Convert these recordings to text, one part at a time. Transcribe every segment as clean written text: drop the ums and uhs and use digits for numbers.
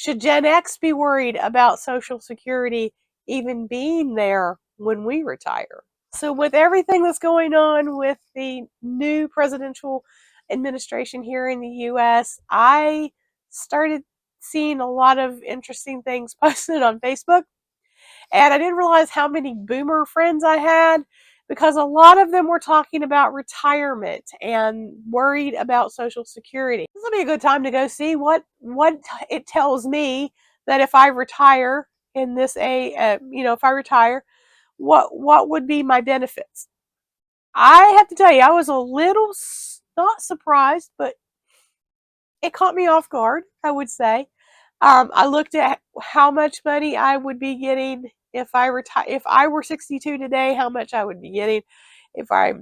Should Gen X be worried about Social Security even being there when we retire? So, with everything that's going on with the new presidential administration here in the US, I started seeing a lot of interesting things posted on Facebook. And I didn't realize how many boomer friends I had because a lot of them were talking about retirement and worried about Social Security. This will be a good time to go see what it tells me that if I retire in this if I retire, what would be my benefits. I have to tell you, I was a little not surprised, but it caught me off guard, I would say. I looked at how much money I would be getting if I retire. If I were 62 today, how much I would be getting if I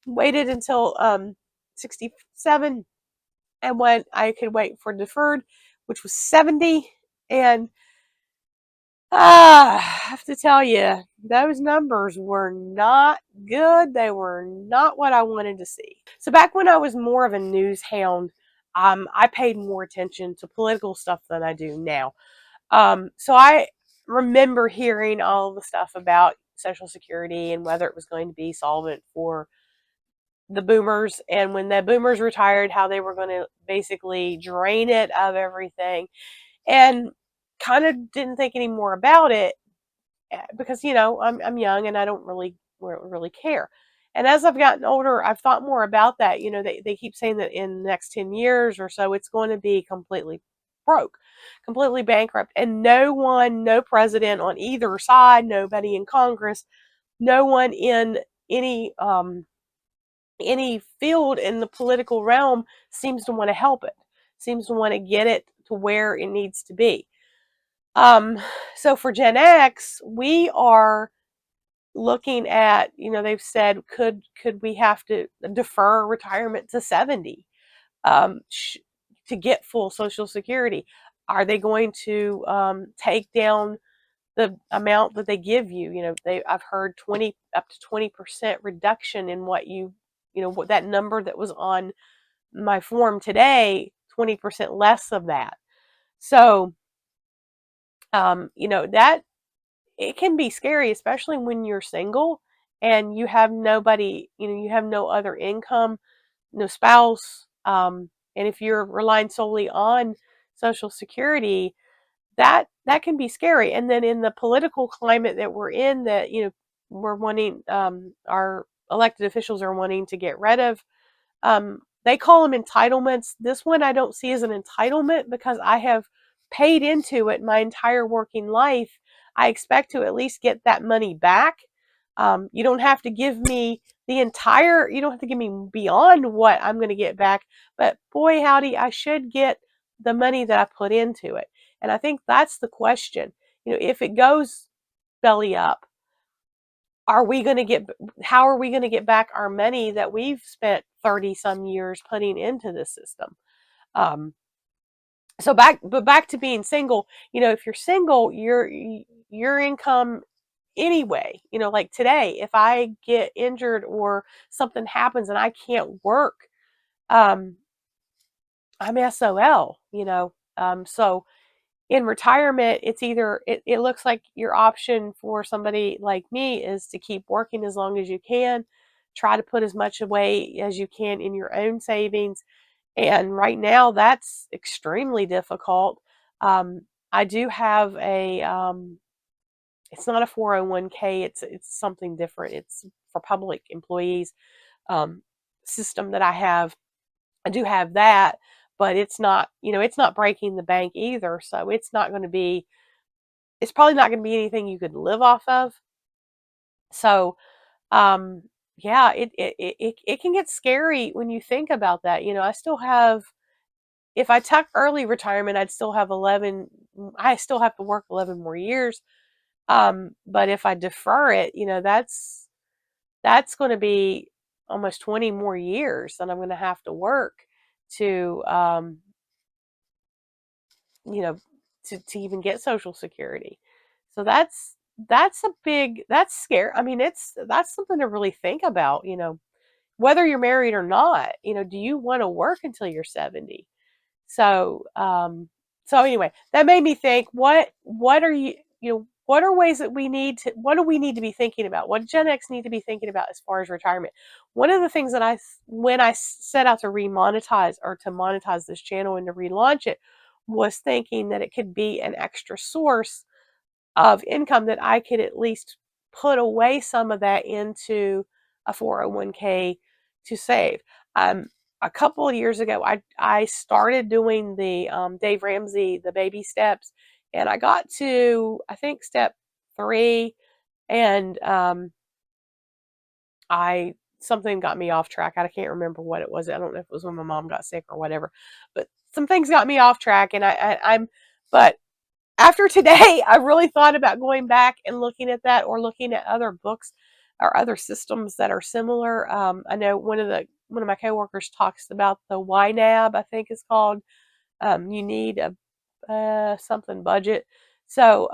waited until 67 and when I could wait for deferred, which was 70. And I have to tell you, those numbers were not good. They were not what I wanted to see. So back when I was more of a news hound, I paid more attention to political stuff than I do now. So I remember hearing all the stuff about Social Security and whether it was going to be solvent for the boomers, and when the boomers retired, how they were going to basically drain it of everything, and kind of didn't think any more about it because I'm young and I don't really care. And as I've gotten older, I've thought more about that. They keep saying that in the next 10 years or so, it's going to be completely broke, completely bankrupt. And no president on either side, nobody in Congress, no one in any field in the political realm seems to want to help it, seems to want to get it to where it needs to be. So for Gen X, we are looking at, they've said, could we have to defer retirement to 70 um, to get full Social Security? Are they going to take down the amount that they give you? I've heard 20 up to 20% reduction in what that number that was on my form today, 20% less of that. So, that it can be scary, especially when you're single and you have nobody, you have no other income, no spouse. And if you're relying solely on Social Security, that can be scary. And then in the political climate that we're in, that, we're wanting, our elected officials are wanting to get rid of, they call them entitlements. This one I don't see as an entitlement because I have paid into it my entire working life. I expect to at least get that money back. You don't have to give me you don't have to give me beyond what I'm going to get back. But boy, howdy, I should get the money that I put into it. And I think that's the question. If it goes belly up, how are we going to get back our money that we've spent 30 some years putting into this system? Back to being single, if you're single, your income anyway, like today, if I get injured or something happens and I can't work, I'm SOL, so in retirement, it's either it looks like your option for somebody like me is to keep working as long as you can, try to put as much away as you can in your own savings. And right now, that's extremely difficult. I do have it's not a 401k, it's something different. It's for public employees um, system that I have. I do have that, but it's not breaking the bank either. So it's probably not going to be anything you could live off of. So, um, yeah, it can get scary when you think about that. I still have, if I took early retirement, I still have to work 11 more years. But if I defer it, that's going to be almost 20 more years that I'm going to have to work to, you know, to even get Social Security. So that's scary. I mean, that's something to really think about, whether you're married or not, do you want to work until you're 70? So, So anyway, that made me think, what are what are ways that what do we need to be thinking about? What Gen X need to be thinking about as far as retirement? One of the things that when I set out to remonetize or to monetize this channel and to relaunch it, was thinking that it could be an extra source of income that I could at least put away some of that into a 401k to save. A couple of years ago, I started doing the Dave Ramsey, the baby steps, and I got to, I think, step 3, and I something got me off track. I can't remember what it was. I don't know if it was when my mom got sick or whatever, but some things got me off track, and I'm but after today, I really thought about going back and looking at that, or looking at other books or other systems that are similar. I know one of my coworkers talks about the YNAB, I think it's called. You need a something budget. So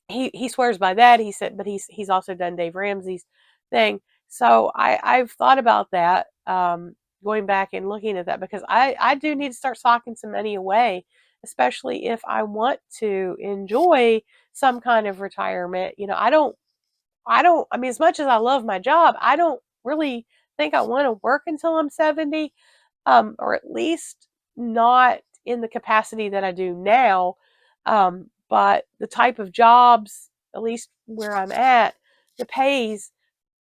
he swears by that. He said, but he's also done Dave Ramsey's thing. So I've thought about that, going back and looking at that, because I do need to start socking some money away, especially if I want to enjoy some kind of retirement. I mean, as much as I love my job, I don't really think I want to work until I'm 70, or at least not in the capacity that I do now. But the type of jobs, at least where I'm at, the pay's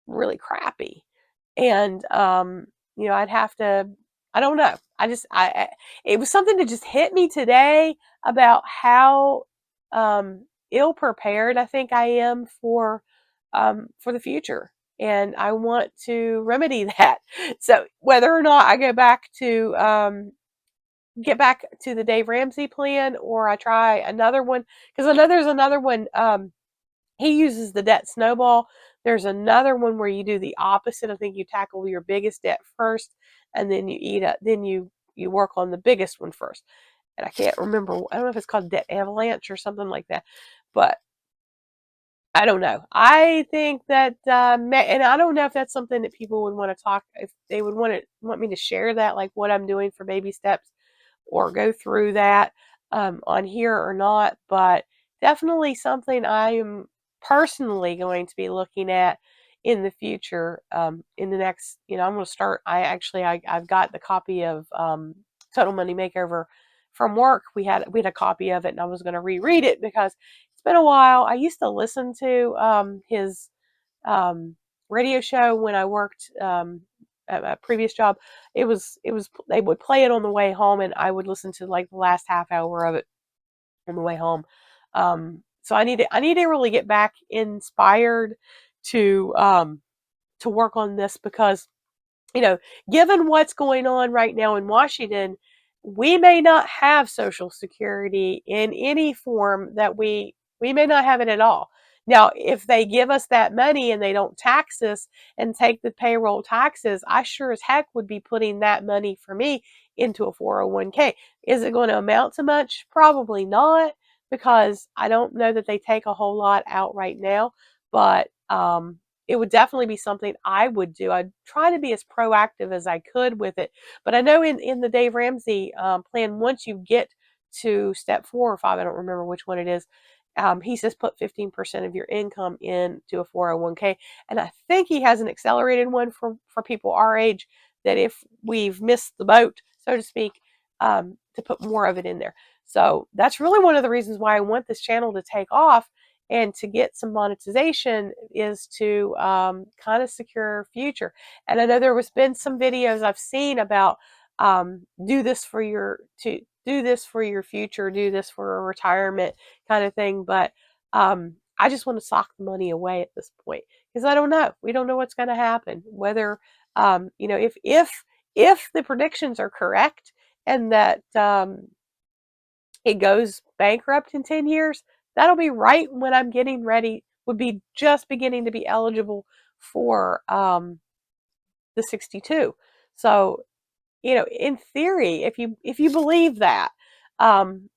really crappy. And, I'd have to, I don't know. It was something that just hit me today about how, ill prepared I think I am for the future. And I want to remedy that. So whether or not I get back to the Dave Ramsey plan, or I try another one, because I know there's another one. He uses the debt snowball. There's another one where you do the opposite. I think you tackle your biggest debt first, and then you work on the biggest one first. And I can't remember. I don't know if it's called debt avalanche or something like that, but I don't know. I think that, and I don't know if that's something that people would want to talk, if they would want me to share that, like what I'm doing for baby steps, or go through that, on here or not. But definitely something I am personally going to be looking at in the future. In the next, I'm going to start. I've got the copy of, Total Money Makeover from work. We had a copy of it, and I was going to reread it because it's been a while. I used to listen to, his, radio show when I worked, at my previous job. It was they would play it on the way home, and I would listen to like the last half hour of it on the way home. So I need to really get back inspired to work on this, because, you know, given what's going on right now in Washington, we may not have Social Security in any form, that we may not have it at all. Now, if they give us that money and they don't tax us and take the payroll taxes, I sure as heck would be putting that money for me into a 401k. Is it going to amount to much? Probably not, because I don't know that they take a whole lot out right now. But it would definitely be something I would do. I'd try to be as proactive as I could with it. But I know in the Dave Ramsey, plan, once you get to step 4 or 5, I don't remember which one it is, he says put 15% of your income into a 401k. And I think he has an accelerated one for people our age, that if we've missed the boat, so to speak, to put more of it in there. So that's really one of the reasons why I want this channel to take off and to get some monetization, is to, kind of secure future. And I know there was been some videos I've seen about, do this for your future, do this for a retirement kind of thing. But I just want to sock the money away at this point, because I don't know. We don't know what's going to happen. Whether, if the predictions are correct, and that, it goes bankrupt in 10 years, that'll be right when I'm getting ready, would be just beginning to be eligible for, the 62. So, in theory, if you believe that, um,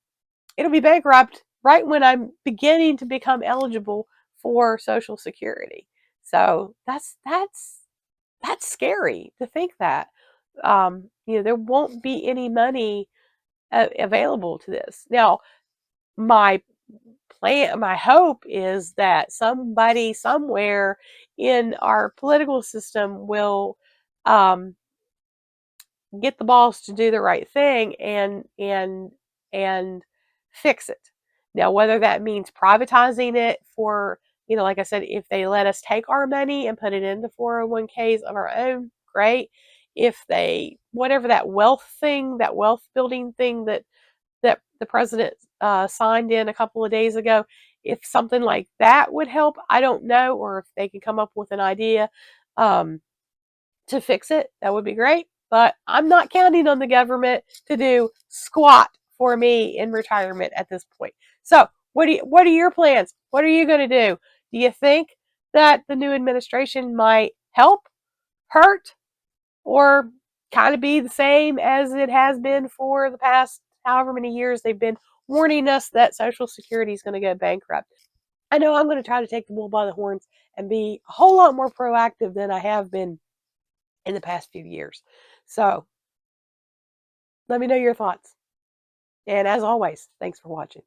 it'll be bankrupt right when I'm beginning to become eligible for Social Security. So that's scary to think that, there won't be any money available to this. Now, my my hope is that somebody somewhere in our political system will um, get the balls to do the right thing and fix it. Now, whether that means privatizing it for, like I said, if they let us take our money and put it into 401ks of our own, great. If they, whatever that wealth thing, that wealth building thing that the president signed in a couple of days ago, if something like that would help, I don't know, or if they can come up with an idea um, to fix it, that would be great. But I'm not counting on the government to do squat for me in retirement at this point. So, what are your plans? What are you going to do? Do you think that the new administration might help, hurt, or kind of be the same as it has been for the past however many years they've been warning us that Social Security is going to go bankrupt? I know I'm going to try to take the bull by the horns and be a whole lot more proactive than I have been in the past few years. So let me know your thoughts. And as always, thanks for watching.